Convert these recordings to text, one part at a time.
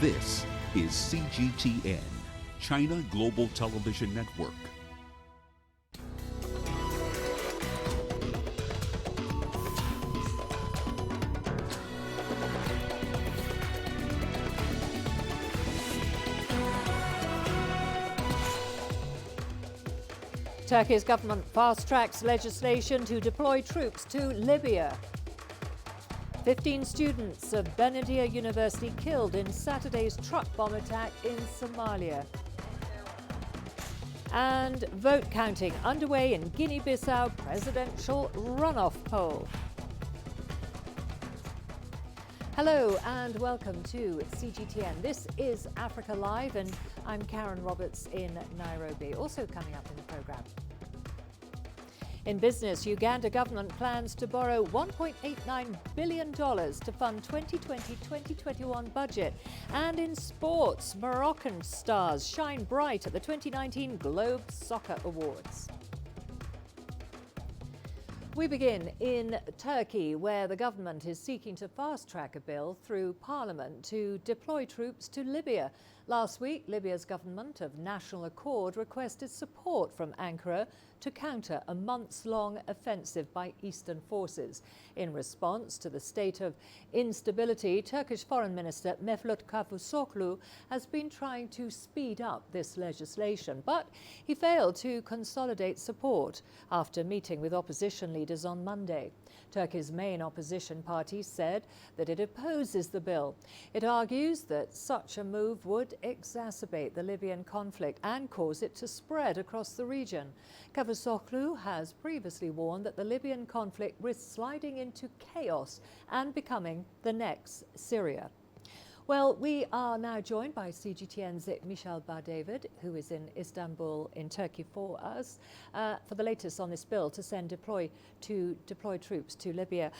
This is CGTN, China Global Television Network. Turkey's government fast-tracks legislation to deploy troops to Libya. 15 students of Benadir University killed in Saturday's truck bomb attack in Somalia. And vote counting underway in Guinea-Bissau presidential runoff poll. Hello and welcome to CGTN. This is Africa Live and I'm Karen Roberts in Nairobi. Also coming up in the programme. In business, Uganda government plans to borrow $1.89 billion to fund 2020-2021 budget. And in sports, Moroccan stars shine bright at the 2019 Globe Soccer Awards. We begin in Turkey, where the government is seeking to fast-track a bill through Parliament to deploy troops to Libya. Last week, Libya's government of national accord requested support from Ankara to counter a months-long offensive by Eastern forces. In response to the state of instability, Turkish Foreign Minister Mevlut Cavusoglu has been trying to speed up this legislation, but he failed to consolidate support after meeting with opposition leaders on Monday. Turkey's main opposition party said that it opposes the bill. It argues that such a move would exacerbate the Libyan conflict and cause it to spread across the region. Cavusoglu has previously warned that the Libyan conflict risks sliding into chaos and becoming the next Syria. Well, we are now joined by CGTN's Michel Bar-David, who is in Istanbul in Turkey for us, for the latest on this bill to deploy troops to Libya.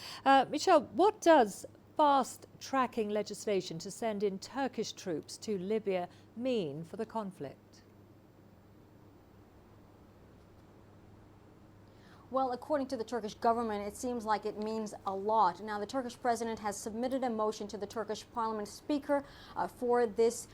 Michel, what does fast-tracking legislation to send in Turkish troops to Libya mean for the conflict? Well, according to the Turkish government, it seems like it means a lot. Now, the Turkish president has submitted a motion to the Turkish parliament speaker for this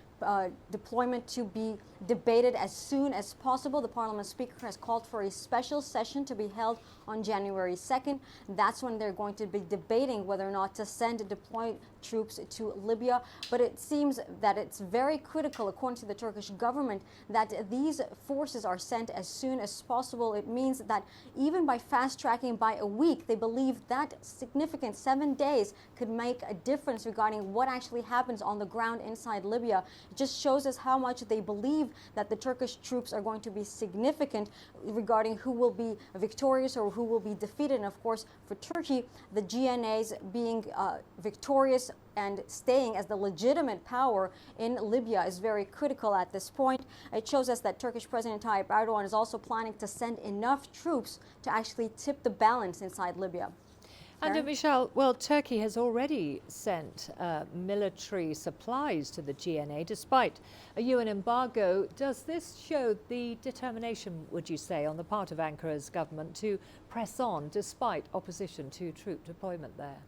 deployment to be debated as soon as possible. The parliament speaker has called for a special session to be held on January 2nd. That's when they're going to be debating whether or not to deploy troops to Libya. But it seems that it's very critical, according to the Turkish government, that these forces are sent as soon as possible. It means that even by fast-tracking by a week, they believe that significant 7 days could make a difference regarding what actually happens on the ground inside Libya. It just shows us how much they believe that the Turkish troops are going to be significant regarding who will be victorious or who will be defeated. And of course, for Turkey, the GNAs being victorious and staying as the legitimate power in Libya is very critical at this point. It shows us that Turkish President Tayyip Erdogan is also planning to send enough troops to actually tip the balance inside Libya. And Michel, well, Turkey has already sent military supplies to the GNA despite a UN embargo. Does this show the determination, would you say, on the part of Ankara's government to press on despite opposition to troop deployment there?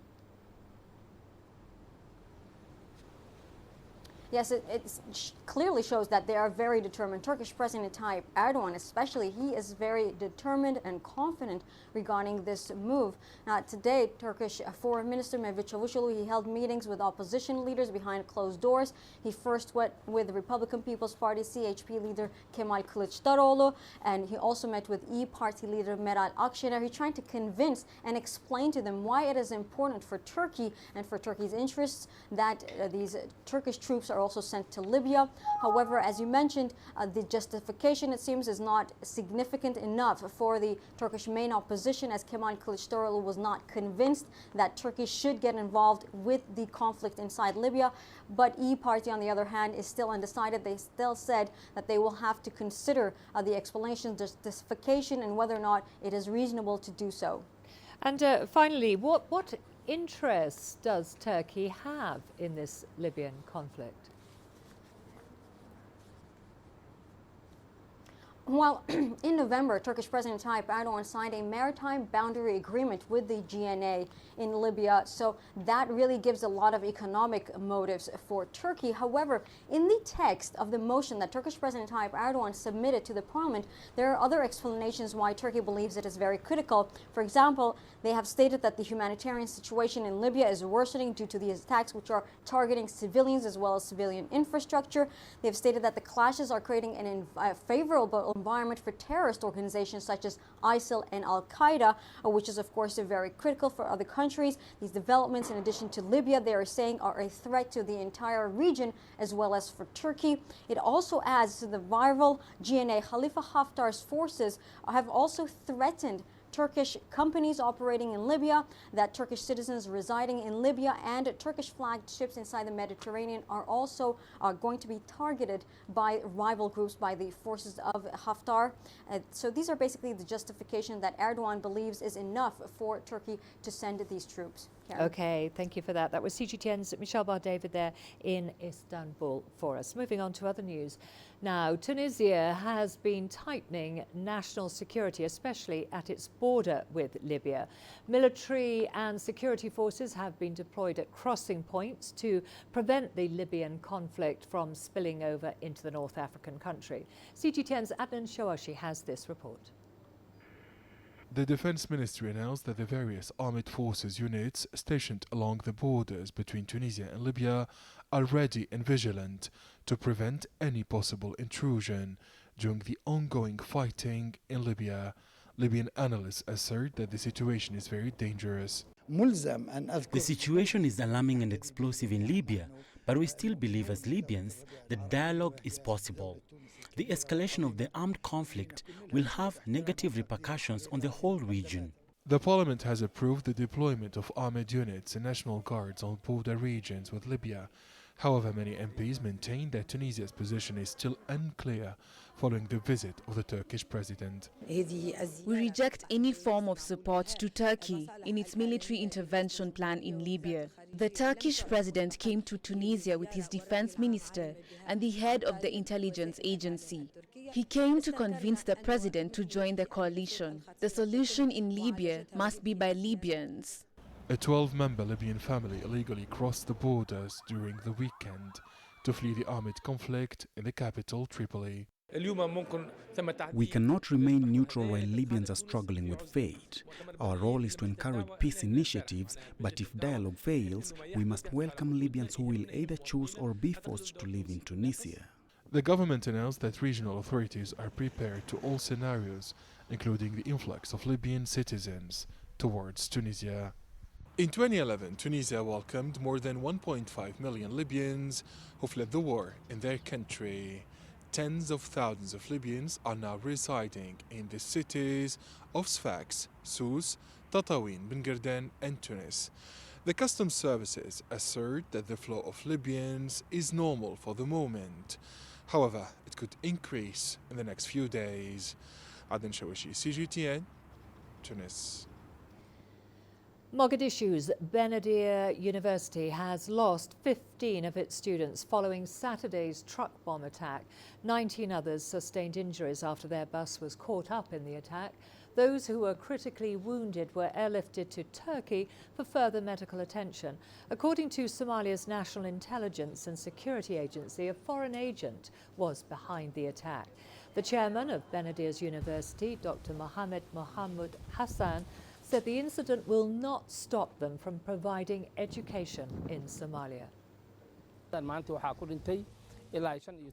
Yes, it clearly shows that they are very determined. Turkish President Tayyip Erdogan especially, he is very determined and confident regarding this move. Now, today, Turkish Foreign Minister Mevlut Cavusoglu, he held meetings with opposition leaders behind closed doors. He first went with the Republican People's Party CHP leader Kemal Kılıçdaroğlu, and he also met with E-Party leader Meral Akşener. He's trying to convince and explain to them why it is important for Turkey and for Turkey's interests that these Turkish troops are also sent to Libya. However, as you mentioned, the justification, it seems, is not significant enough for the Turkish main opposition, as Kemal Kılıçdaroğlu was not convinced that Turkey should get involved with the conflict inside Libya. But E-Party, on the other hand, is still undecided. They still said that they will have to consider the explanation, justification, and whether or not it is reasonable to do so. And finally, what interest does Turkey have in this Libyan conflict? Well, in November, Turkish President Tayyip Erdogan signed a maritime boundary agreement with the GNA in Libya. So that really gives a lot of economic motives for Turkey. However, in the text of the motion that Turkish President Tayyip Erdogan submitted to the parliament, there are other explanations why Turkey believes it is very critical. For example, they have stated that the humanitarian situation in Libya is worsening due to these attacks, which are targeting civilians as well as civilian infrastructure. They've stated that the clashes are creating a favorable environment for terrorist organizations such as ISIL and Al-Qaeda, which is of course very critical for other countries. These developments, in addition to Libya, they are saying are a threat to the entire region as well as for Turkey. It also adds to the rival GNA. Khalifa Haftar's forces have also threatened Turkish companies operating in Libya, that Turkish citizens residing in Libya and Turkish flagged ships inside the Mediterranean are also going to be targeted by rival groups, by the forces of Haftar. So these are basically the justification that Erdogan believes is enough for Turkey to send these troops. Karen. Okay, thank you for that. That was CGTN's Michelle Bar-David there in Istanbul for us. Moving on to other news. Now, Tunisia has been tightening national security, especially at its border with Libya. Military and security forces have been deployed at crossing points to prevent the Libyan conflict from spilling over into the North African country. CGTN's Adnan Shoashi has this report. The Defense Ministry announced that the various armed forces units stationed along the borders between Tunisia and Libya are ready and vigilant to prevent any possible intrusion during the ongoing fighting in Libya. Libyan analysts assert that the situation is very dangerous. The situation is alarming and explosive in Libya, but we still believe as Libyans that dialogue is possible. The escalation of the armed conflict will have negative repercussions on the whole region. The parliament has approved the deployment of armed units and national guards on border regions with Libya. However, many MPs maintain that Tunisia's position is still unclear following the visit of the Turkish president. We reject any form of support to Turkey in its military intervention plan in Libya. The Turkish president came to Tunisia with his defense minister and the head of the intelligence agency. He came to convince the president to join the coalition. The solution in Libya must be by Libyans. A 12-member Libyan family illegally crossed the borders during the weekend to flee the armed conflict in the capital, Tripoli. We cannot remain neutral while Libyans are struggling with fate. Our role is to encourage peace initiatives, but if dialogue fails, we must welcome Libyans who will either choose or be forced to live in Tunisia. The government announced that regional authorities are prepared to all scenarios, including the influx of Libyan citizens towards Tunisia. In 2011, Tunisia welcomed more than 1.5 million Libyans who fled the war in their country. Tens of thousands of Libyans are now residing in the cities of Sfax, Sousse, Tataouine, Ben Guerden and Tunis. The customs services assert that the flow of Libyans is normal for the moment. However, it could increase in the next few days. Adnan Shoashi, CGTN, Tunis. Mogadishu's Benadir University has lost 15 of its students following Saturday's truck bomb attack. 19 others sustained injuries after their bus was caught up in the attack. Those who were critically wounded were airlifted to Turkey for further medical attention. According to Somalia's National Intelligence and Security Agency, a foreign agent was behind the attack. The chairman of Benadir's University, Dr. Mohammed Hassan, said the incident will not stop them from providing education in Somalia.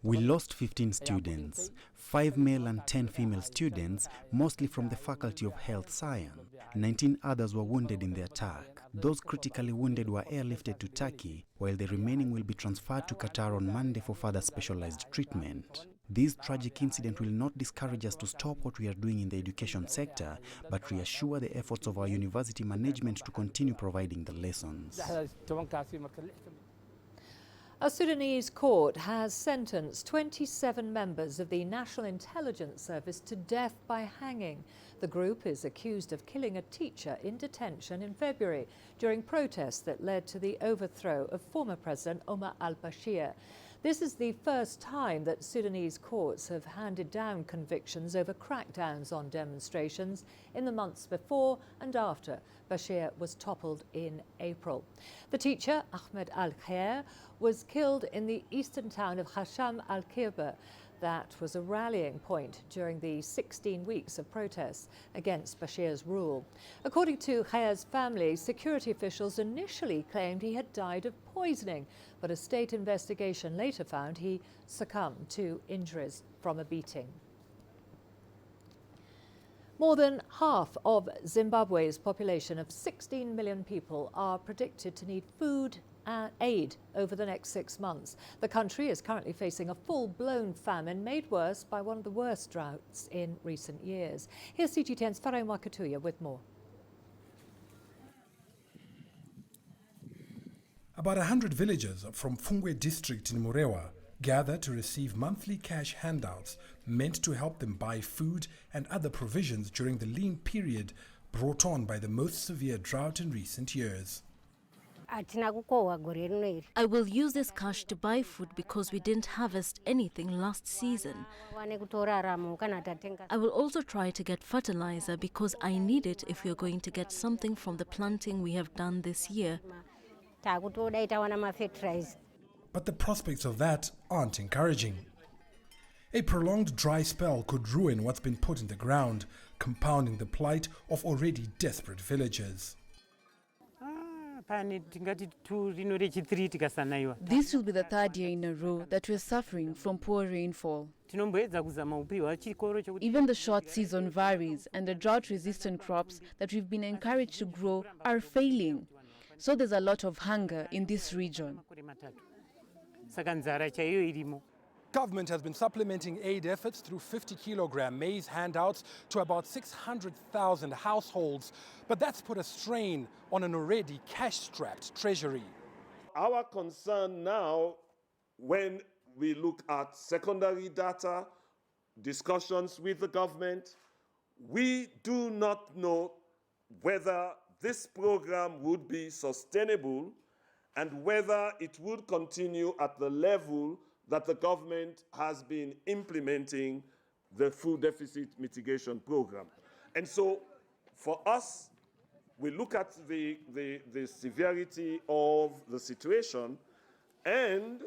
We lost 15 students, 5 male and 10 female students, mostly from the Faculty of Health Science. 19 others were wounded in the attack. Those critically wounded were airlifted to Turkey, while the remaining will be transferred to Qatar on Monday for further specialized treatment. This tragic incident will not discourage us to stop what we are doing in the education sector, but reassure the efforts of our university management to continue providing the lessons. A Sudanese court has sentenced 27 members of the National Intelligence Service to death by hanging. The group is accused of killing a teacher in detention in February during protests that led to the overthrow of former President Omar al-Bashir. This is the first time that Sudanese courts have handed down convictions over crackdowns on demonstrations in the months before and after Bashir was toppled in April. The teacher, Ahmed Al-Khair, was killed in the eastern town of Hasham al-Kirba. That was a rallying point during the 16 weeks of protests against Bashir's rule. According to Khair's family, security officials initially claimed he had died of poisoning, but a state investigation later found he succumbed to injuries from a beating. More than half of Zimbabwe's population of 16 million people are predicted to need food and aid over the next 6 months. The country is currently facing a full-blown famine made worse by one of the worst droughts in recent years. Here's CGTN's Farai Mwakatuya with more. About 100 villagers from Fungwe district in Murewa gather to receive monthly cash handouts meant to help them buy food and other provisions during the lean period brought on by the most severe drought in recent years. I will use this cash to buy food because we didn't harvest anything last season. I will also try to get fertilizer because I need it if we are going to get something from the planting we have done this year. But the prospects of that aren't encouraging. A prolonged dry spell could ruin what's been put in the ground, compounding the plight of already desperate villagers. This will be the third year in a row that we're suffering from poor rainfall. Even the short season varies, and the drought-resistant crops that we've been encouraged to grow are failing. So there's a lot of hunger in this region. Government has been supplementing aid efforts through 50-kilogram maize handouts to about 600,000 households, but that's put a strain on an already cash-strapped treasury. Our concern now, when we look at secondary data, discussions with the government, we do not know whether this program would be sustainable and whether it would continue at the level that the government has been implementing the food deficit mitigation program. And so for us, we look at the severity of the situation, and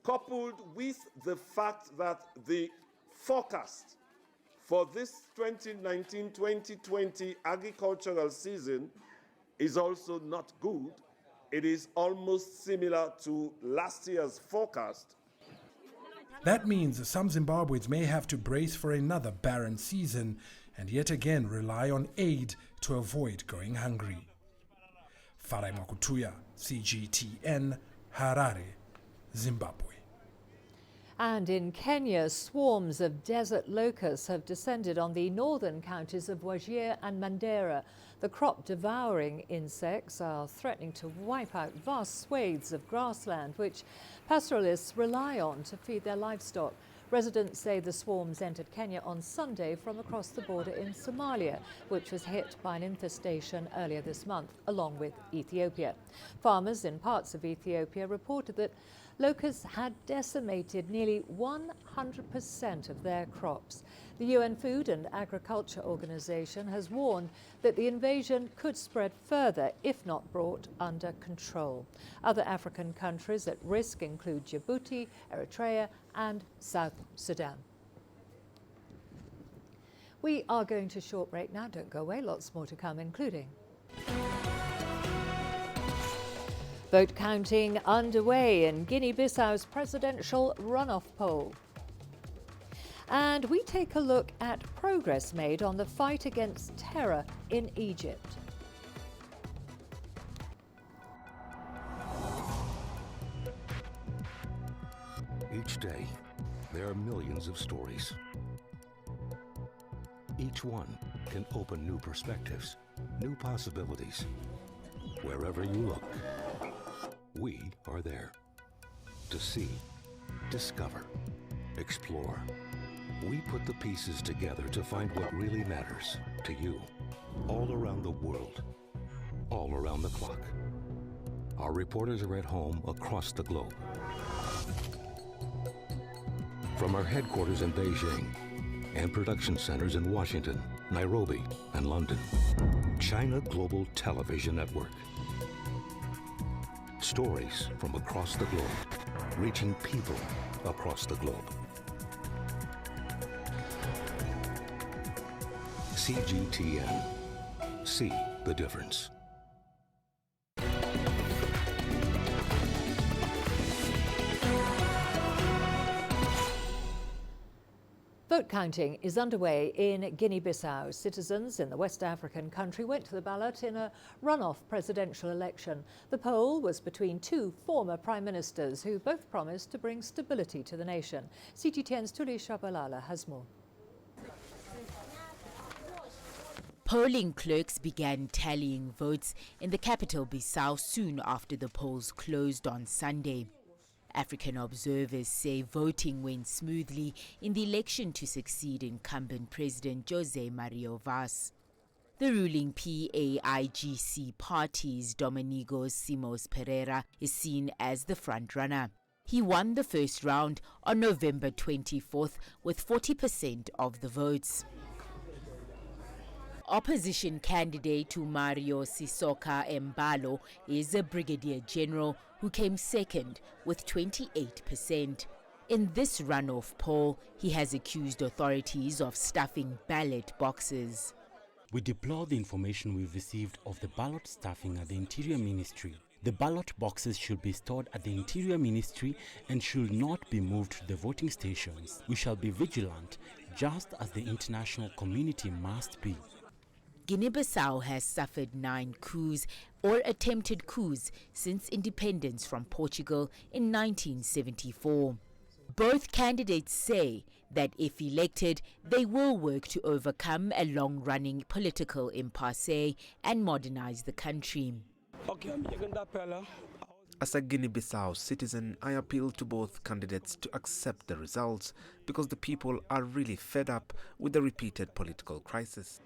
coupled with the fact that the forecast for this 2019-2020 agricultural season is also not good. It is almost similar to last year's forecast. That means some Zimbabweans may have to brace for another barren season and yet again rely on aid to avoid going hungry. Farai Mwakatuya, CGTN, Harare, Zimbabwe. And in Kenya, swarms of desert locusts have descended on the northern counties of Wajir and Mandera. The crop-devouring insects are threatening to wipe out vast swathes of grassland, which pastoralists rely on to feed their livestock. Residents say the swarms entered Kenya on Sunday from across the border in Somalia, which was hit by an infestation earlier this month, along with Ethiopia. Farmers in parts of Ethiopia reported that locusts had decimated nearly 100% of their crops. The UN Food and Agriculture Organization has warned that the invasion could spread further if not brought under control. Other African countries at risk include Djibouti, Eritrea, and South Sudan. We are going to a short break now. Don't go away, lots more to come, including vote counting underway in Guinea-Bissau's presidential runoff poll. And we take a look at progress made on the fight against terror in Egypt. Each day, there are millions of stories. Each one can open new perspectives, new possibilities. Wherever you look, we are there to see, discover, explore. We put the pieces together to find what really matters to you, all around the world, all around the clock. Our reporters are at home across the globe. From our headquarters in Beijing and production centers in Washington, Nairobi, and London, China Global Television Network. Stories from across the globe, reaching people across the globe. CGTN. See the difference. Vote counting is underway in Guinea-Bissau. Citizens in the West African country went to the ballot in a runoff presidential election. The poll was between two former prime ministers who both promised to bring stability to the nation. CGTN's Tuli Shabalala has more. Polling clerks began tallying votes in the capital Bissau soon after the polls closed on Sunday. African observers say voting went smoothly in the election to succeed incumbent President Jose Mario Vaz. The ruling PAIGC party's Domingos Simões Pereira is seen as the front-runner. He won the first round on November 24th with 40% of the votes. Opposition candidate to Mario Sissoka Embalo is a brigadier general who came second with 28%. In this runoff poll, he has accused authorities of stuffing ballot boxes. We deplore the information we've received of the ballot stuffing at the Interior Ministry. The ballot boxes should be stored at the Interior Ministry and should not be moved to the voting stations. We shall be vigilant, just as the international community must be. Guinea-Bissau has suffered 9 coups or attempted coups since independence from Portugal in 1974. Both candidates say that if elected, they will work to overcome a long-running political impasse and modernize the country. As a Guinea-Bissau citizen, I appeal to both candidates to accept the results because the people are really fed up with the repeated political crisis.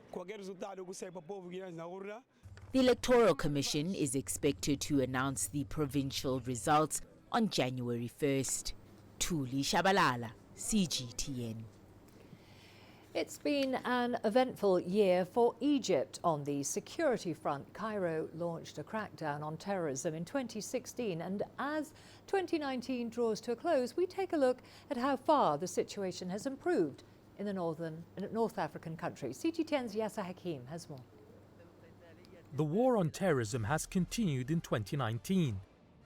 The Electoral Commission is expected to announce the provincial results on January 1st. Tuli Shabalala, CGTN. It's been an eventful year for Egypt on the security front. Cairo launched a crackdown on terrorism in 2016, and as 2019 draws to a close, we take a look at how far the situation has improved in the North African country. CGTN's Yasser Hakim has more. The war on terrorism has continued in 2019.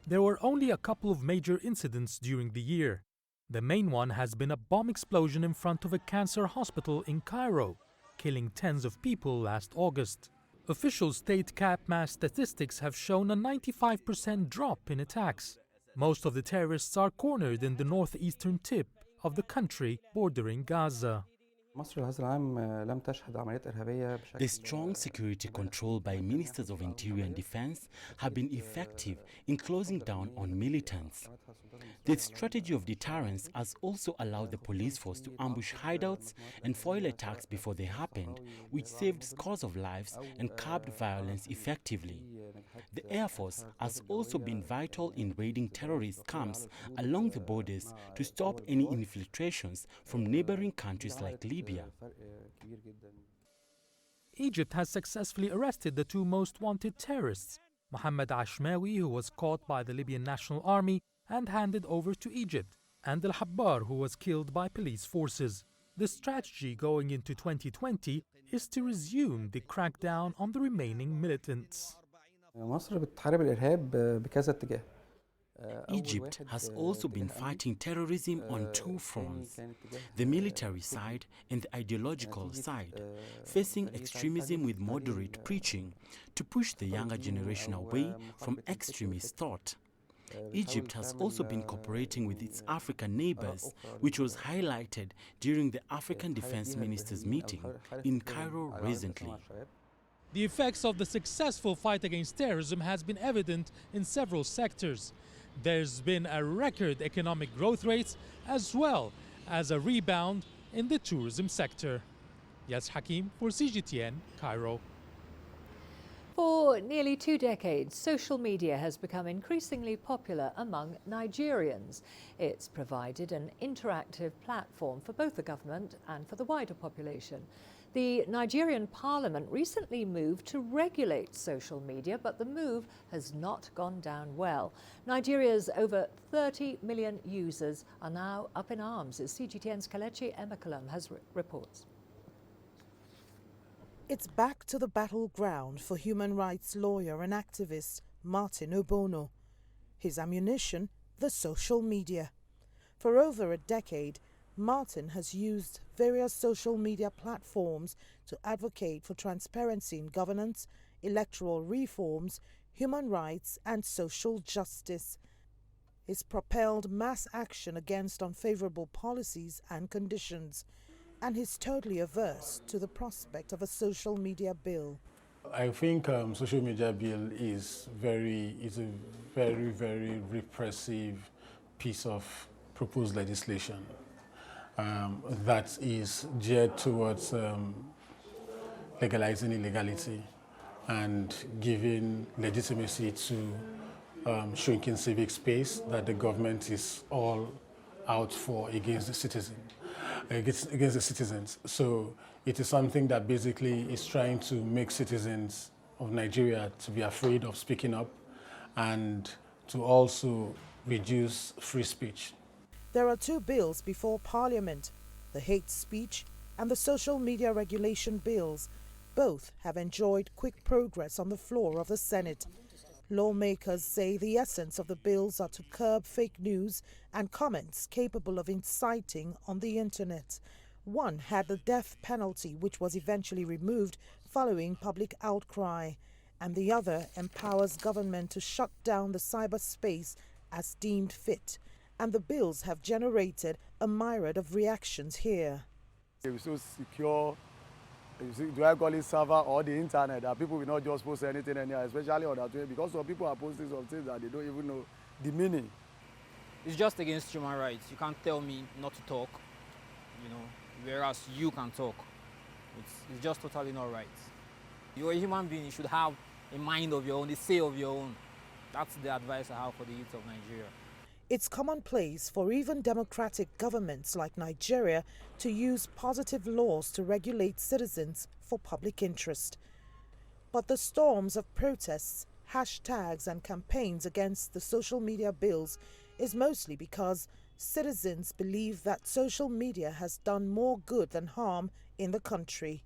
There were only a couple of major incidents during the year. The main one has been a bomb explosion in front of a cancer hospital in Cairo, killing tens of people last August. Official state cap mass statistics have shown a 95% drop in attacks. Most of the terrorists are cornered in the northeastern tip of the country bordering Gaza. The strong security control by ministers of Interior and Defense have been effective in closing down on militants. The strategy of deterrence has also allowed the police force to ambush hideouts and foil attacks before they happened, which saved scores of lives and curbed violence effectively. The Air Force has also been vital in raiding terrorist camps along the borders to stop any infiltrations from neighboring countries like Libya. Egypt has successfully arrested the two most wanted terrorists, Mohammed Ashmawi, who was caught by the Libyan National Army and handed over to Egypt, and Al-Habbar, who was killed by police forces. The strategy going into 2020 is to resume the crackdown on the remaining militants. Egypt has also been fighting terrorism on two fronts, the military side and the ideological side, facing extremism with moderate preaching to push the younger generation away from extremist thought. Egypt has also been cooperating with its African neighbors, which was highlighted during the African Defense Ministers meeting in Cairo recently. The effects of the successful fight against terrorism has been evident in several sectors. There's been a record economic growth rates as well as a rebound in the tourism sector. Yas Hakim for CGTN, Cairo. For For nearly 2 decades, social media has become increasingly popular among Nigerians. It's provided an interactive platform for both the government and for the wider population. The Nigerian Parliament recently moved to regulate social media, but the move has not gone down well. Nigeria's over 30 million users are now up in arms, as CGTN's Kelechi Emekalam has reports. It's back to the battleground for human rights lawyer and activist Martin Obono. His ammunition, the social media. For over a decade, Martin has used various social media platforms to advocate for transparency in governance, electoral reforms, human rights and social justice. He's propelled mass action against unfavorable policies and conditions, and he's totally averse to the prospect of a social media bill. I think social media bill is a very repressive piece of proposed legislation that is geared towards legalizing illegality and giving legitimacy to shrinking civic space that the government is all out for against the citizens. So it is something that basically is trying to make citizens of Nigeria to be afraid of speaking up and to also reduce free speech. There are 2 bills before Parliament, the hate speech and the social media regulation bills. Both have enjoyed quick progress on the floor of the Senate. Lawmakers say the essence of the bills are to curb fake news and comments capable of inciting on the internet. One had the death penalty, which was eventually removed following public outcry, and the other empowers government to shut down the cyberspace as deemed fit. And the bills have generated a myriad of reactions here. It's so secure, do I call it server or the internet, that people will not just post anything anywhere, especially on that way, because some people are posting some things that they don't even know the meaning. It's just against human rights. You can't tell me not to talk, whereas you can talk. It's just totally not right. You're a human being, you should have a mind of your own, a say of your own. That's the advice I have for the youth of Nigeria. It's commonplace for even democratic governments like Nigeria to use positive laws to regulate citizens for public interest. But the storms of protests, hashtags and campaigns against the social media bills is mostly because citizens believe that social media has done more good than harm in the country.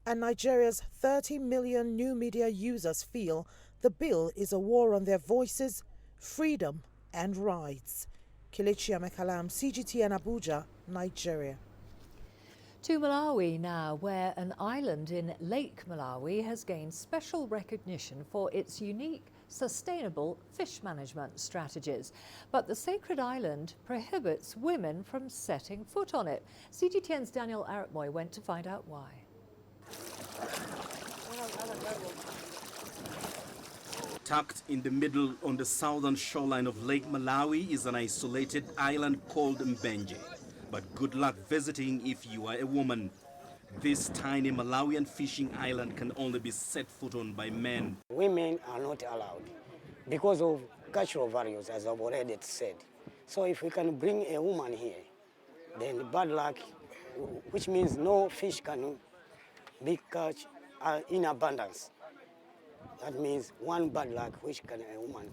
And Nigeria's 30 million new media users feel the bill is a war on their voices, freedom and rights. Kelechi Emekalam, CGTN Abuja, Nigeria. To Malawi now, where an island in Lake Malawi has gained special recognition for its unique, sustainable fish management strategies. But the sacred island prohibits women from setting foot on it. CGTN's Daniel Aratmoy went to find out why. Tucked in the middle on the southern shoreline of Lake Malawi is an isolated island called Mbenje. But good luck visiting if you are a woman. This tiny Malawian fishing island can only be set foot on by men. Women are not allowed because of cultural values, as I've already said. So if we can bring a woman here, then bad luck, which means no fish can be caught in abundance. That means one bad luck which can a woman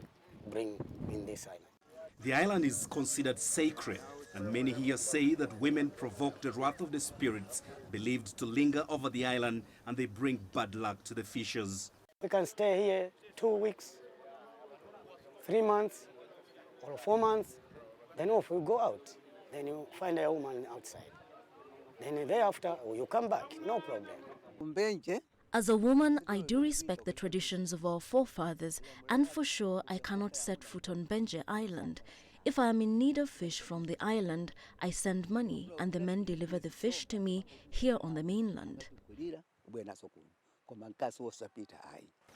bring in this island. The island is considered sacred, and many here say that women provoke the wrath of the spirits believed to linger over the island, and they bring bad luck to the fishers. We can stay here 2 weeks, 3 months, or 4 months. Then if we go out, then you find a woman outside. Then thereafter, you come back, no problem. As a woman, I do respect the traditions of our forefathers, and for sure I cannot set foot on Benje Island. If I am in need of fish from the island, I send money and the men deliver the fish to me here on the mainland.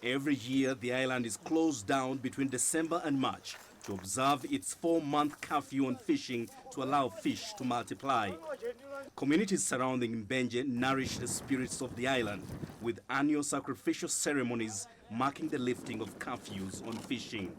Every year, the island is closed down between December and March to observe its 4-month curfew on fishing to allow fish to multiply. Communities surrounding Mbenje nourish the spirits of the island with annual sacrificial ceremonies marking the lifting of curfews on fishing.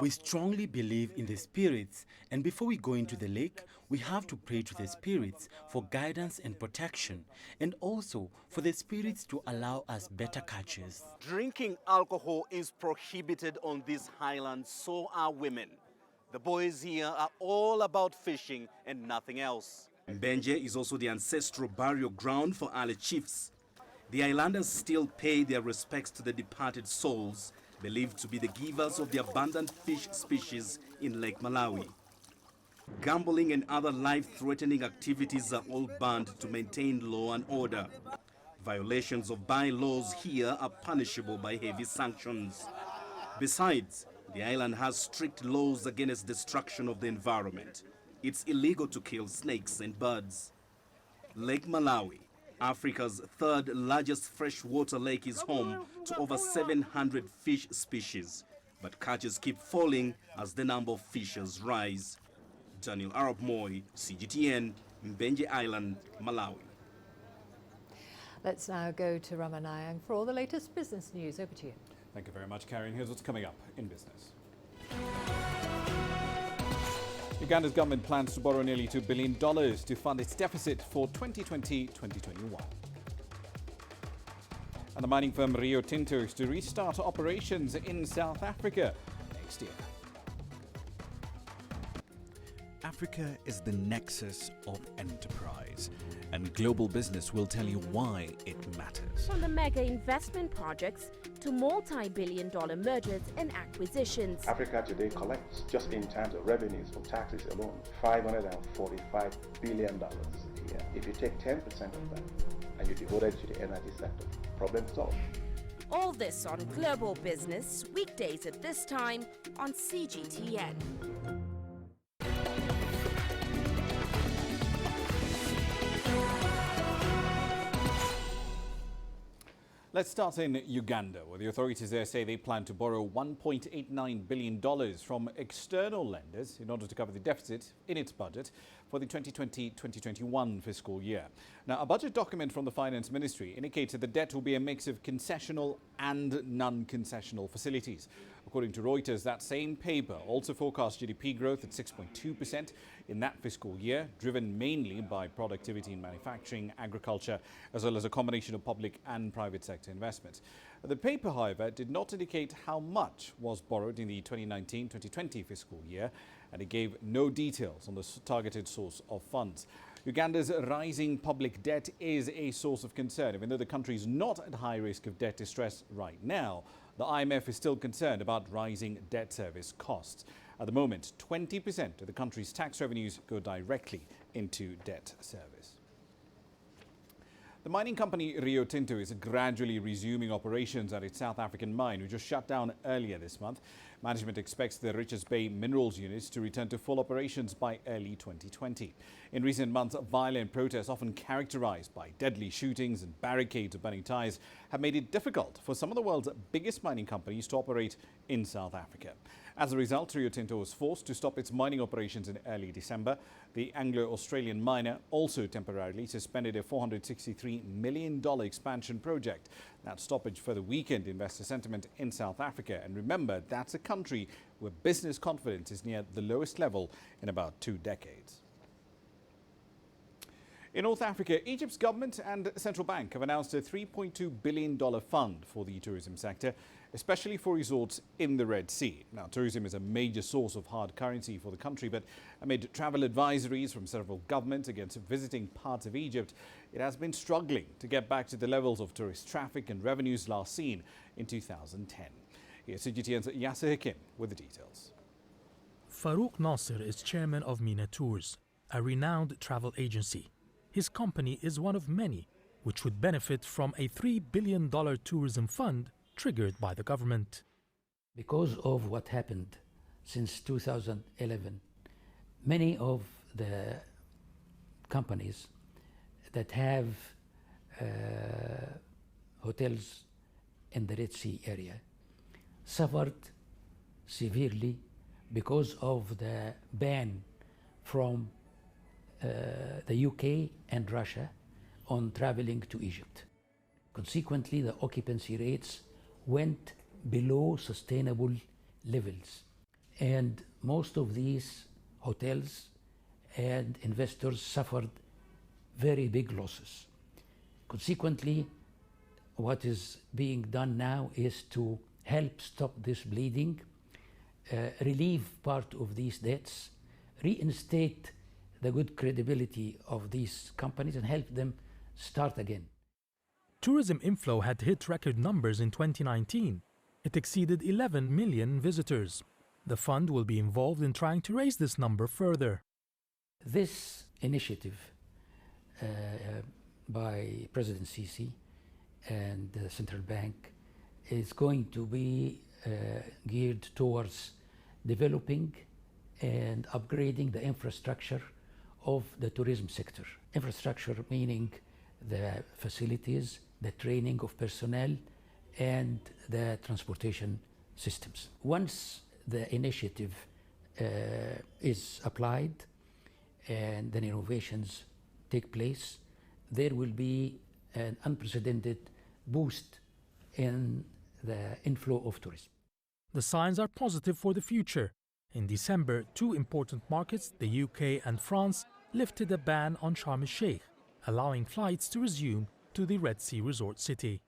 We strongly believe in the spirits, and before we go into the lake, we have to pray to the spirits for guidance and protection, and also for the spirits to allow us better catches. Drinking alcohol is prohibited on this highland, so are women. The boys here are all about fishing and nothing else. Mbenje is also the ancestral burial ground for early chiefs. The islanders still pay their respects to the departed souls, believed to be the givers of the abundant fish species in Lake Malawi. Gambling and other life-threatening activities are all banned to maintain law and order. Violations of bylaws here are punishable by heavy sanctions. Besides, the island has strict laws against destruction of the environment. It's illegal to kill snakes and birds. Lake Malawi, Africa's third largest freshwater lake, is home to over 700 fish species, but catches keep falling as the number of fishers rise. Daniel Arab Moy, CGTN, Mbenje Island, Malawi. Let's now go to Ramanayang for all the latest business news. Over to you. Thank you very much, Karen. Here's what's coming up in business. Uganda's government plans to borrow nearly $2 billion to fund its deficit for 2020-2021. And the mining firm Rio Tinto is to restart operations in South Africa next year. Africa is the nexus of enterprise, and global business will tell you why it matters. From the mega investment projects to multi-billion-dollar mergers and acquisitions. Africa today collects, just in terms of revenues from taxes alone, $545 billion a year. If you take 10% of that and you devote it to the energy sector, problem solved. All this on Global Business, weekdays at this time on CGTN. Let's start in Uganda, where the authorities there say they plan to borrow $1.89 billion from external lenders in order to cover the deficit in its budget for the 2020-2021 fiscal year. Now, a budget document from the Finance Ministry indicates that the debt will be a mix of concessional and non-concessional facilities. According to Reuters, that same paper also forecasts GDP growth at 6.2% in that fiscal year, driven mainly by productivity in manufacturing, agriculture, as well as a combination of public and private sector investments. The paper, however, did not indicate how much was borrowed in the 2019-2020 fiscal year, and it gave no details on the targeted source of funds. Uganda's rising public debt is a source of concern. Even though the country is not at high risk of debt distress right now, the IMF is still concerned about rising debt service costs. At the moment, 20% of the country's tax revenues go directly into debt service. The mining company Rio Tinto is gradually resuming operations at its South African mine, which was shut down earlier this month. Management expects the Richards Bay minerals units to return to full operations by early 2020. In recent months, violent protests, often characterized by deadly shootings and barricades of burning tires, have made it difficult for some of the world's biggest mining companies to operate in South Africa. As a result, Rio Tinto was forced to stop its mining operations in early December. The Anglo-Australian miner also temporarily suspended a $463 million expansion project. That stoppage further weakened investor sentiment in South Africa. And remember, that's a country where business confidence is near the lowest level in about 2 decades. In North Africa, Egypt's government and central bank have announced a $3.2 billion fund for the tourism sector, especially for resorts in the Red Sea. Now, tourism is a major source of hard currency for the country, but amid travel advisories from several governments against visiting parts of Egypt, it has been struggling to get back to the levels of tourist traffic and revenues last seen in 2010. Here's CGTN's Yasser Hakim with the details. Farouk Nasser is chairman of Mina Tours, a renowned travel agency. His company is one of many which would benefit from a $3 billion tourism fund triggered by the government. Because of what happened since 2011, many of the companies that have hotels in the Red Sea area suffered severely because of the ban from the UK and Russia on traveling to Egypt. Consequently, the occupancy rates went below sustainable levels, and most of these hotels and investors suffered very big losses. Consequently, what is being done now is to help stop this bleeding, relieve part of these debts, reinstate the good credibility of these companies and help them start again. Tourism inflow had hit record numbers in 2019. It exceeded 11 million visitors. The fund will be involved in trying to raise this number further. This initiative by President Sisi and the central bank is going to be geared towards developing and upgrading the infrastructure of the tourism sector. Infrastructure meaning the facilities, the training of personnel, and the transportation systems. Once the initiative is applied and the innovations take place, there will be an unprecedented boost in the inflow of tourism. The signs are positive for the future. In December, two important markets, the UK and France, lifted a ban on Sharm el-Sheikh, allowing flights to resume to the Red Sea resort city.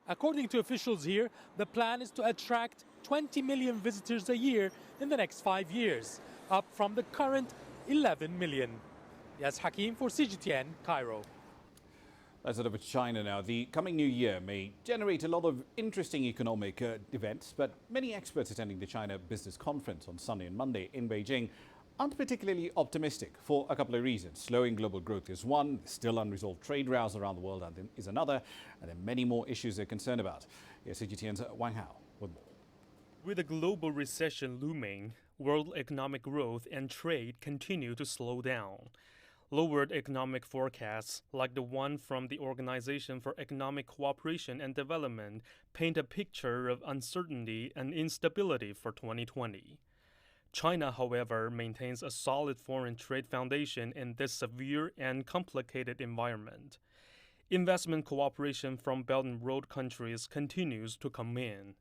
According to officials here, the plan is to attract 20 million visitors a year in the next 5 years, up from the current 11 million. Yas Hakim for CGTN, Cairo. Let's head over to China now. The coming new year may generate a lot of interesting economic events, but many experts attending the China Business Conference on Sunday and Monday in Beijing aren't particularly optimistic for a couple of reasons. Slowing global growth is one, still unresolved trade rows around the world is another, and there are many more issues they're concerned about. Here's CGTN's Wang Hao with more. With a global recession looming, world economic growth and trade continue to slow down. Lowered economic forecasts, like the one from the Organization for Economic Cooperation and Development, paint a picture of uncertainty and instability for 2020. China, however, maintains a solid foreign trade foundation in this severe and complicated environment. Investment cooperation from Belt and Road countries continues to come in.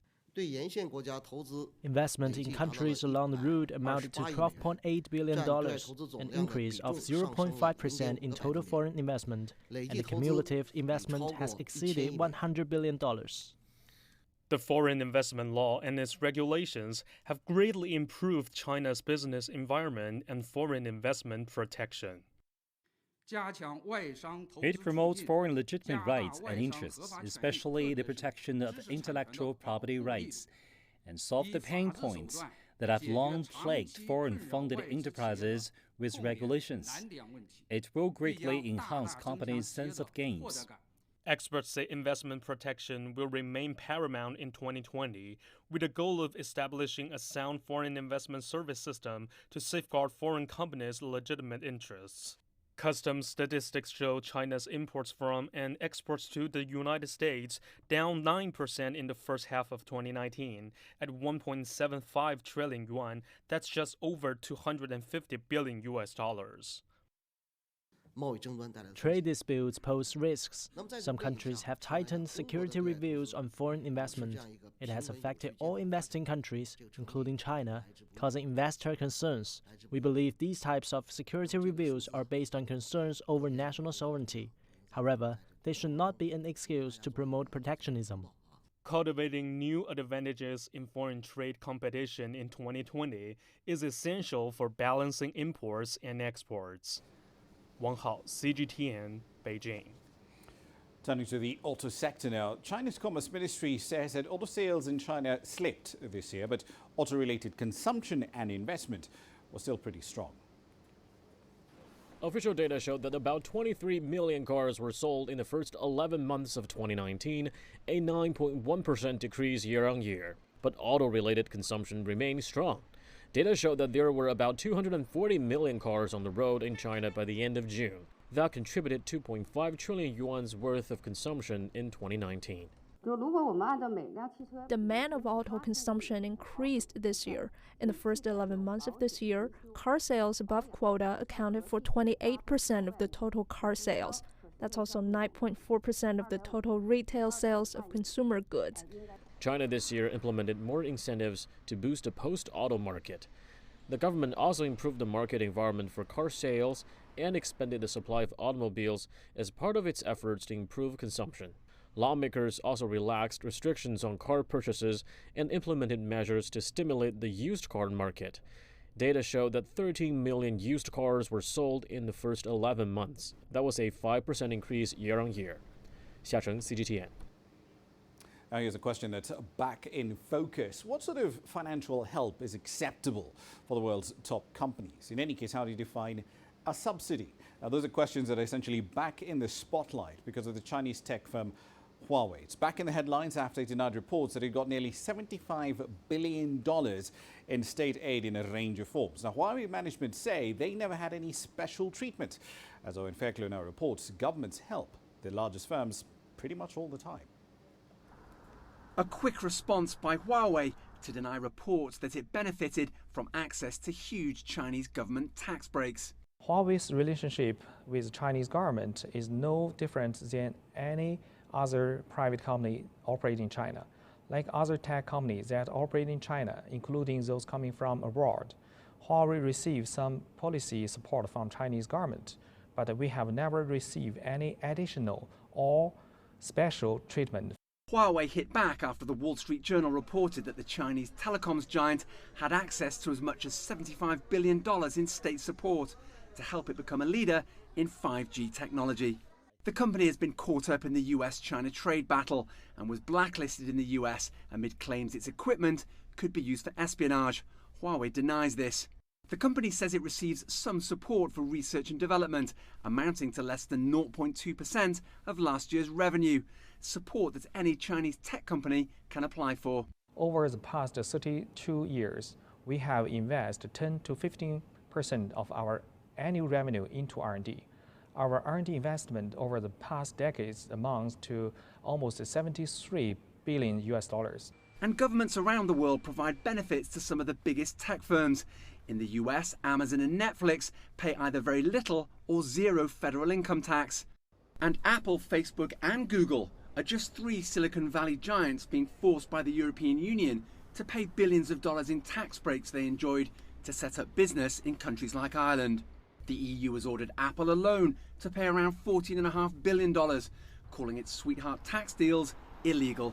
Investment in countries along the route amounted to $12.8 billion, an increase of 0.5% in total foreign investment, and the cumulative investment has exceeded $100 billion. The foreign investment law and its regulations have greatly improved China's business environment and foreign investment protection. It promotes foreign legitimate rights and interests, especially the protection of intellectual property rights, and solve the pain points that have long plagued foreign-funded enterprises with regulations. It will greatly enhance companies' sense of gains. Experts say investment protection will remain paramount in 2020, with the goal of establishing a sound foreign investment service system to safeguard foreign companies' legitimate interests. Customs statistics show China's imports from and exports to the United States down 9% in the first half of 2019 at 1.75 trillion yuan. That's just over $250 billion. Trade disputes pose risks. Some countries have tightened security reviews on foreign investment. It has affected all investing countries, including China, causing investor concerns. We believe these types of security reviews are based on concerns over national sovereignty. However, they should not be an excuse to promote protectionism. Cultivating new advantages in foreign trade competition in 2020 is essential for balancing imports and exports. Wang Hao, CGTN, Beijing. Turning to the auto sector now, China's Commerce Ministry says that auto sales in China slipped this year, but auto-related consumption and investment were still pretty strong. Official data showed that about 23 million cars were sold in the first 11 months of 2019, a 9.1% decrease year-on-year. But auto-related consumption remained strong. Data showed that there were about 240 million cars on the road in China by the end of June. That contributed 2.5 trillion yuan's worth of consumption in 2019. Demand of auto consumption increased this year. In the first 11 months of this year, car sales above quota accounted for 28% of the total car sales. That's also 9.4% of the total retail sales of consumer goods. China this year implemented more incentives to boost the post-auto market. The government also improved the market environment for car sales and expanded the supply of automobiles as part of its efforts to improve consumption. Lawmakers also relaxed restrictions on car purchases and implemented measures to stimulate the used car market. Data showed that 13 million used cars were sold in the first 11 months. That was a 5% increase year-on-year. Xiacheng, CGTN. Now here's a question that's back in focus. What sort of financial help is acceptable for the world's top companies? In any case, how do you define a subsidy? Now, those are questions that are essentially back in the spotlight because of the Chinese tech firm Huawei. It's back in the headlines after it denied reports that it got nearly $75 billion in state aid in a range of forms. Now, Huawei management say they never had any special treatment. As Owen Fairclough now reports, governments help the largest firms pretty much all the time. A quick response by Huawei to deny reports that it benefited from access to huge Chinese government tax breaks. Huawei's relationship with the Chinese government is no different than any other private company operating in China. Like other tech companies that operate in China, including those coming from abroad, Huawei receives some policy support from Chinese government, but we have never received any additional or special treatment. Huawei hit back after the Wall Street Journal reported that the Chinese telecoms giant had access to as much as $75 billion in state support to help it become a leader in 5G technology. The company has been caught up in the US-China trade battle and was blacklisted in the US amid claims its equipment could be used for espionage. Huawei denies this. The company says it receives some support for research and development, amounting to less than 0.2% of last year's revenue, support that any Chinese tech company can apply for. Over the past 32 years, we have invested 10 to 15% of our annual revenue into R&D. Our R&D investment over the past decades amounts to almost $73 billion. And governments around the world provide benefits to some of the biggest tech firms. In the US, Amazon and Netflix pay either very little or zero federal income tax. And Apple, Facebook and Google are just three Silicon Valley giants being forced by the European Union to pay billions of dollars in tax breaks they enjoyed to set up business in countries like Ireland. The EU has ordered Apple alone to pay around $14.5 billion, calling its sweetheart tax deals illegal.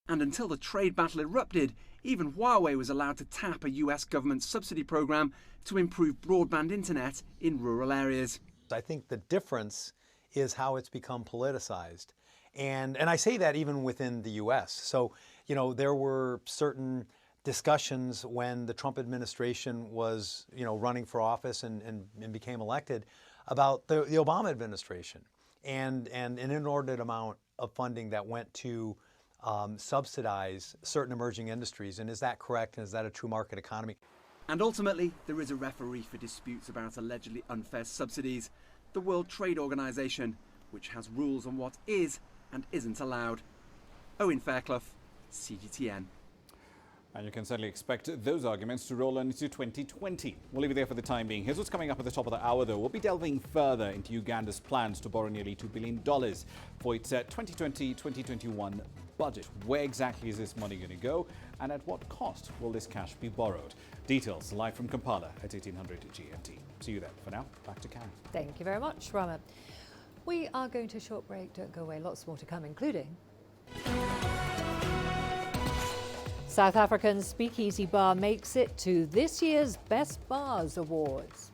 And until the trade battle erupted, even Huawei was allowed to tap a US government subsidy program to improve broadband internet in rural areas. I think the difference is how it's become politicized. And I say that even within the US. So, you know, there were certain discussions when the Trump administration was, you know, running for office and became elected about the Obama administration and an inordinate amount of funding that went to subsidize certain emerging industries. And is that correct? And is that a true market economy? And ultimately, there is a referee for disputes about allegedly unfair subsidies, the World Trade Organization, which has rules on what is and isn't allowed. Owen Fairclough, CGTN. And you can certainly expect those arguments to roll on into 2020. We'll leave it there for the time being. Here's what's coming up at the top of the hour, though. We'll be delving further into Uganda's plans to borrow nearly $2 billion for its 2020-2021 budget. Where exactly is this money going to go? And at what cost will this cash be borrowed? Details live from Kampala at 1800 GMT. See you then. For now, back to Karen. Thank you very much, Rama. We are going to a short break. Don't go away. Lots more to come, including South African Speakeasy Bar makes it to this year's Best Bars Awards.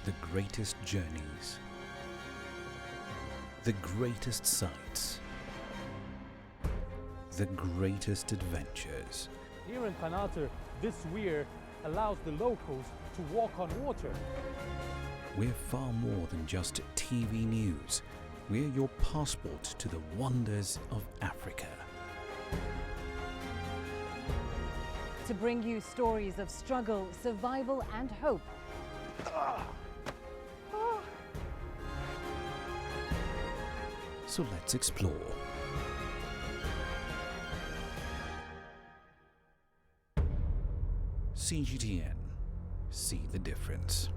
The greatest journeys The greatest sights, the greatest adventures. Here in Qanater, this weir allows the locals to walk on water. We're far more than just TV news. We're your passport to the wonders of Africa. To bring you stories of struggle, survival and hope. So let's explore. CGTN. See the difference.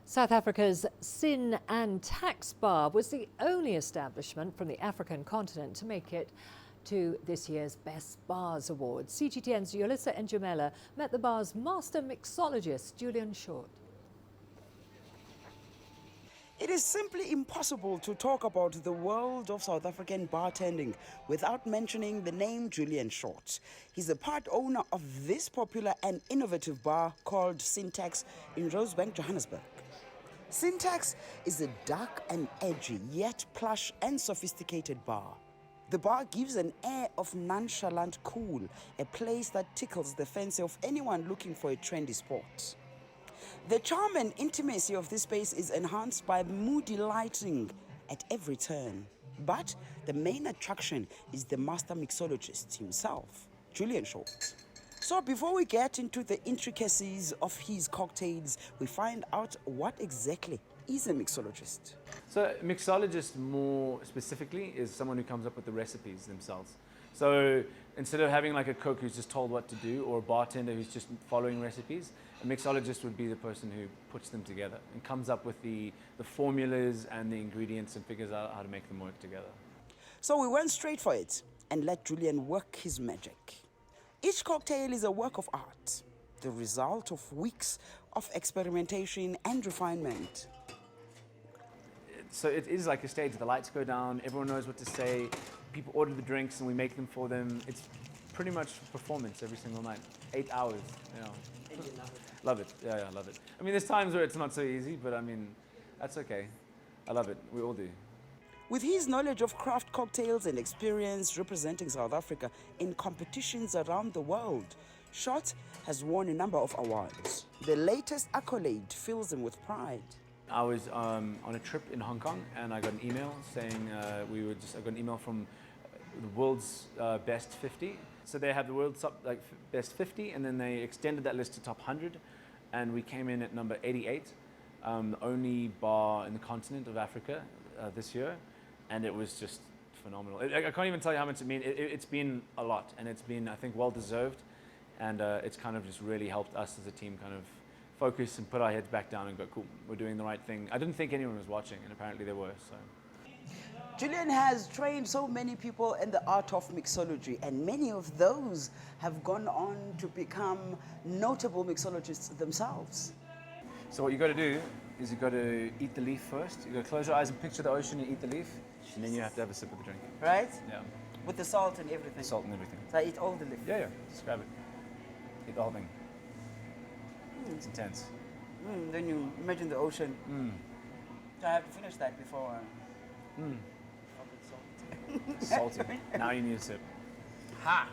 South Africa's Sin and Tax Bar was the only establishment from the African continent to make it to this year's Best Bars Awards. CGTN's Yolissa Njamela met the bar's master mixologist, Julian Short. It is simply impossible to talk about the world of South African bartending without mentioning the name Julian Short. He's the part owner of this popular and innovative bar called Syntax in Rosebank, Johannesburg. Syntax is a dark and edgy, yet plush and sophisticated bar. The bar gives an air of nonchalant cool, a place that tickles the fancy of anyone looking for a trendy sport. The charm and intimacy of this space is enhanced by moody lighting at every turn. But the main attraction is the master mixologist himself, Julian Short. So before we get into the intricacies of his cocktails, we find out what exactly is a mixologist. So a mixologist, more specifically, is someone who comes up with the recipes themselves. So instead of having like a cook who's just told what to do, or a bartender who's just following recipes, a mixologist would be the person who puts them together and comes up with the formulas and the ingredients and figures out how to make them work together. So we went straight for it and let Julian work his magic. Each cocktail is a work of art, the result of weeks of experimentation and refinement. So it is like a stage. The lights go down, everyone knows what to say, people order the drinks and we make them for them. It's pretty much performance every single night. 8 hours, you know. And you love it? Love it, yeah, I love it. I mean, there's times where it's not so easy, but I mean, that's okay. I love it, we all do. With his knowledge of craft cocktails and experience representing South Africa in competitions around the world, Short has won a number of awards. The latest accolade fills him with pride. I was on a trip in Hong Kong and I got an email saying I got an email from the world's best 50. So they have the world's top, best 50, and then they extended that list to top 100, and we came in at number 88, the only bar in the continent of Africa this year, and it was just phenomenal. I can't even tell you how much it means. It's been a lot, and it's been, I think, well deserved, and it's kind of just really helped us as a team kind of focus and put our heads back down and go, cool, we're doing the right thing. I didn't think anyone was watching, and apparently they were, so. Julian has trained so many people in the art of mixology, and many of those have gone on to become notable mixologists themselves. So what you got to do is you got to eat the leaf first. You got to close your eyes and picture the ocean and eat the leaf, and then you have to have a sip of the drink. Right? Yeah. With the salt and everything. Salt and everything. So I eat all the leaf. Yeah, yeah. Just grab it. Eat the whole thing. It's intense. Then you imagine the ocean. So I have to finish that before. Salty. Now you need a sip. Ha!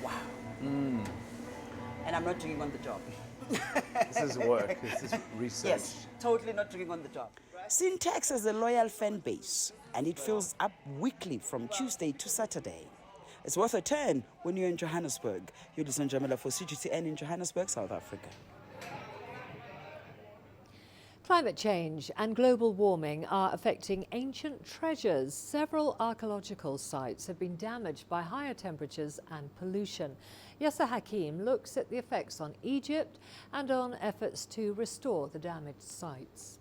Wow. And I'm not drinking on the job. This is work. This is research. Yes, totally not drinking on the job. Syntax has a loyal fan base, and it fills up weekly from Tuesday to Saturday. It's worth a turn when you're in Johannesburg. Yolissa Njamela for CGTN in Johannesburg, South Africa. Climate change and global warming are affecting ancient treasures. Several archaeological sites have been damaged by higher temperatures and pollution. Yasser Hakim looks at the effects on Egypt and on efforts to restore the damaged sites.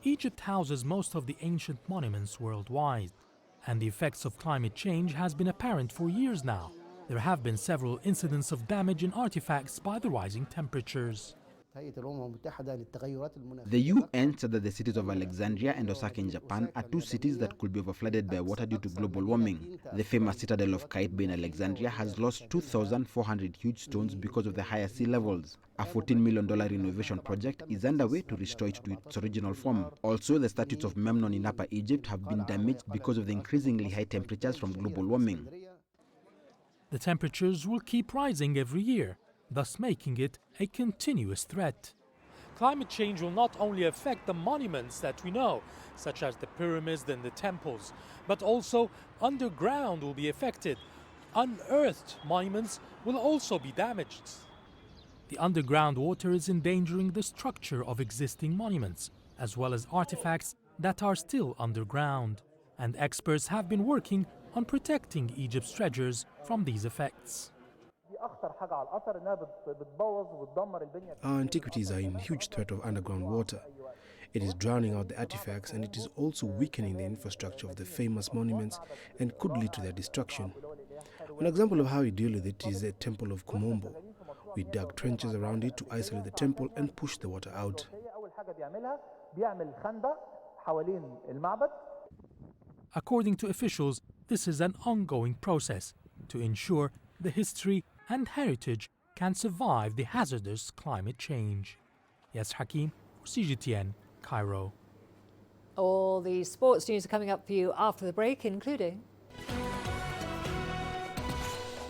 Egypt houses most of the ancient monuments worldwide, and the effects of climate change has been apparent for years now. There have been several incidents of damage in artifacts by the rising temperatures. The UN said that the cities of Alexandria and Osaka in Japan are two cities that could be overflooded by water due to global warming. The famous citadel of Kite Bay in Alexandria has lost 2,400 huge stones because of the higher sea levels. A $14 million renovation project is underway to restore it to its original form. Also, the statues of Memnon in Upper Egypt have been damaged because of the increasingly high temperatures from global warming. The temperatures will keep rising every year, thus making it a continuous threat. Climate change will not only affect the monuments that we know, such as the pyramids and the temples, but also underground will be affected. Unearthed monuments will also be damaged. The underground water is endangering the structure of existing monuments, as well as artifacts that are still underground. And experts have been working on protecting Egypt's treasures from these effects. Our antiquities are in huge threat of underground water. It is drowning out the artifacts, and it is also weakening the infrastructure of the famous monuments and could lead to their destruction. One example of how we deal with it is the Temple of Komombo. We dug trenches around it to isolate the temple and push the water out. According to officials, this is an ongoing process to ensure the history and heritage can survive the hazardous climate change. Yes, Hakim, for CGTN, Cairo. All the sports news are coming up for you after the break, including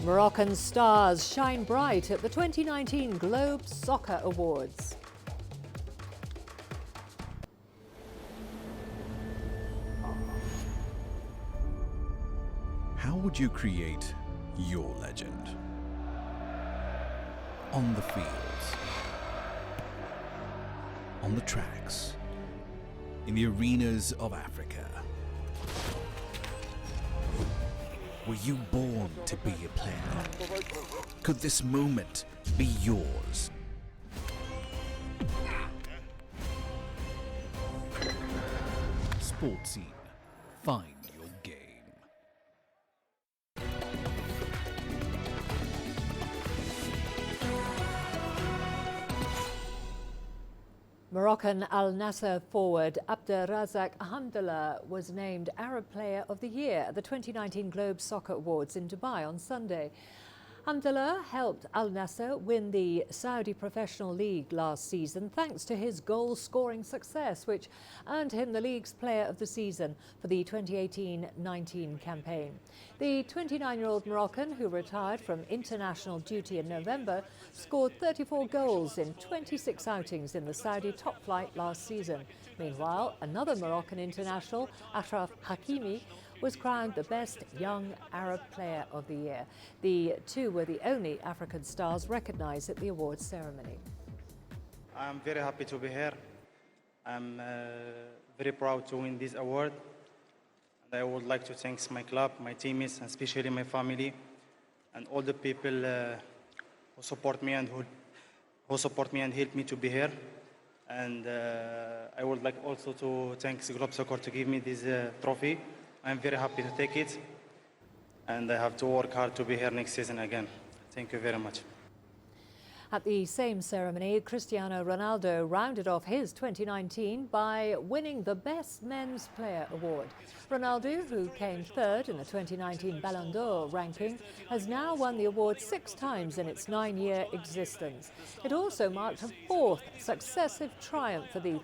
Moroccan stars shine bright at the 2019 Globe Soccer Awards. How would you create your legend? On the fields, on the tracks, in the arenas of Africa. Were you born to be a player? Could this moment be yours? Sports Scene. Find your game. Moroccan Al Nassr forward Abderrazak Hamdallah was named Arab Player of the Year at the 2019 Globe Soccer Awards in Dubai on Sunday. Hamdallah helped Al Nassr win the Saudi Professional League last season thanks to his goal-scoring success, which earned him the league's Player of the Season for the 2018-19 campaign. The 29-year-old Moroccan, who retired from international duty in November, scored 34 goals in 26 outings in the Saudi top flight last season. Meanwhile, another Moroccan international, Achraf Hakimi, was crowned the best young Arab Player of the Year. The two were the only African stars recognized at the awards ceremony. I'm very happy to be here. I'm very proud to win this award. And I would like to thank my club, my teammates, and especially my family, and all the people who support me and who support me and help me to be here. And I would like also to thank Globe Soccer to give me this trophy. I'm very happy to take it, and I have to work hard to be here next season again. Thank you very much. At the same ceremony, Cristiano Ronaldo rounded off his 2019 by winning the Best Men's Player award. Ronaldo, who came third in the 2019 Ballon d'Or ranking, has now won the award 6 times in its 9-year existence. It also marked a 4th successive triumph for the